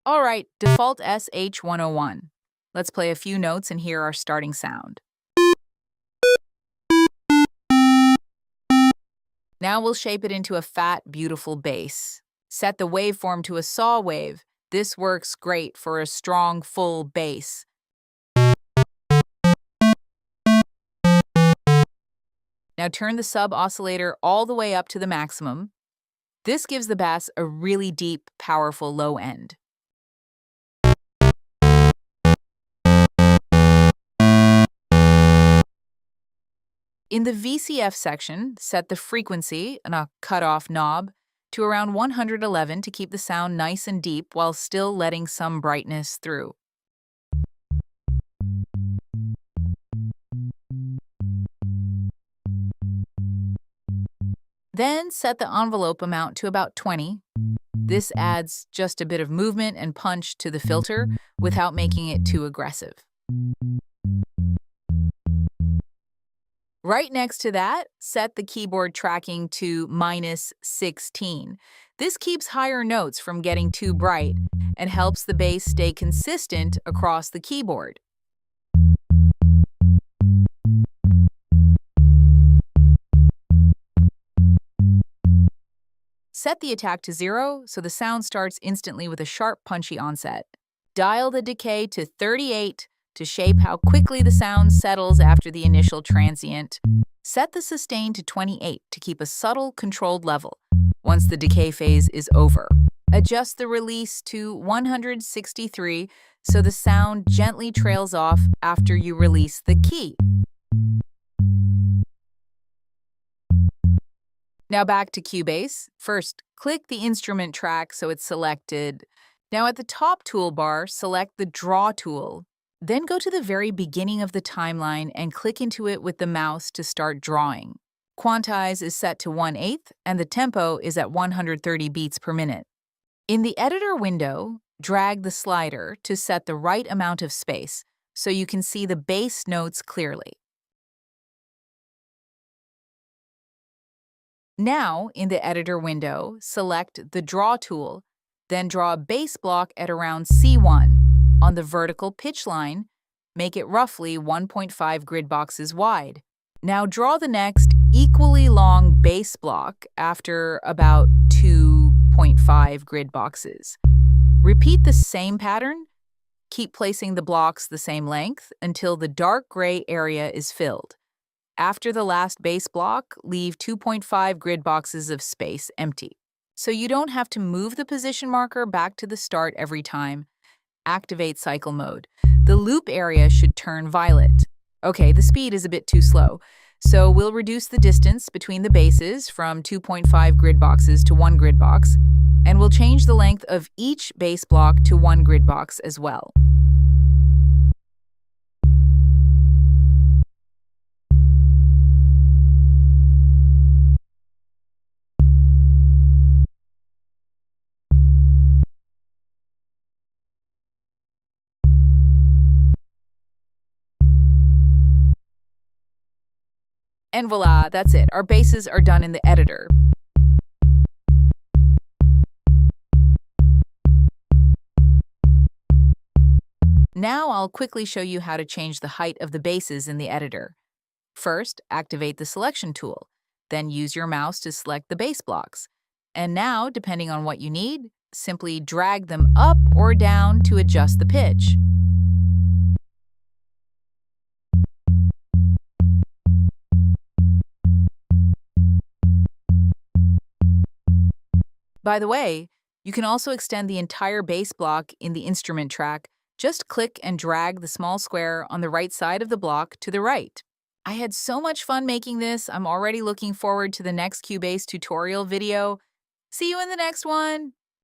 All right, default SH-101. Let's play a few notes and hear our starting sound. Now we'll shape it into a fat, beautiful bass. Set the waveform to a saw wave. This works great for a strong, full bass. Now turn the sub oscillator all the way up to the maximum. This gives the bass a really deep, powerful low end. In the VCF section, set the frequency, and a cutoff knob, to around 111 to keep the sound nice and deep while still letting some brightness through. Then set the envelope amount to about 20. This adds just a bit of movement and punch to the filter without making it too aggressive. Right next to that, set the keyboard tracking to -16. This keeps higher notes from getting too bright and helps the bass stay consistent across the keyboard. Set the attack to 0 so the sound starts instantly with a sharp, punchy onset. Dial the decay to 38 to shape how quickly the sound settles after the initial transient. Set the sustain to 28 to keep a subtle, controlled level once the decay phase is over. Adjust the release to 163 so the sound gently trails off after you release the key. Now back to Cubase. First, click the instrument track so it's selected. Now at the top toolbar, select the Draw tool. Then go to the very beginning of the timeline and click into it with the mouse to start drawing. Quantize is set to 1/8 and the tempo is at 130 beats per minute. In the editor window, drag the slider to set the right amount of space so you can see the bass notes clearly. Now, in the editor window, select the Draw tool, then draw a bass block at around C1 on the vertical pitch line. Make it roughly 1.5 grid boxes wide. Now draw the next equally long bass block after about 2.5 grid boxes. Repeat the same pattern. Keep placing the blocks the same length until the dark gray area is filled. After the last bass block, leave 2.5 grid boxes of space empty. So you don't have to move the position marker back to the start every time. Activate cycle mode. The loop area should turn violet. Okay, the speed is a bit too slow, so we'll reduce the distance between the basses from 2.5 grid boxes to 1 grid box, and we'll change the length of each bass block to 1 grid box as well. And voila, that's it. Our basses are done in the editor. Now I'll quickly show you how to change the height of the basses in the editor. First, activate the selection tool. Then use your mouse to select the bass blocks. And now, depending on what you need, simply drag them up or down to adjust the pitch. By the way, you can also extend the entire bass block in the instrument track. Just click and drag the small square on the right side of the block to the right. I had so much fun making this. I'm already looking forward to the next Cubase tutorial video. See you in the next one!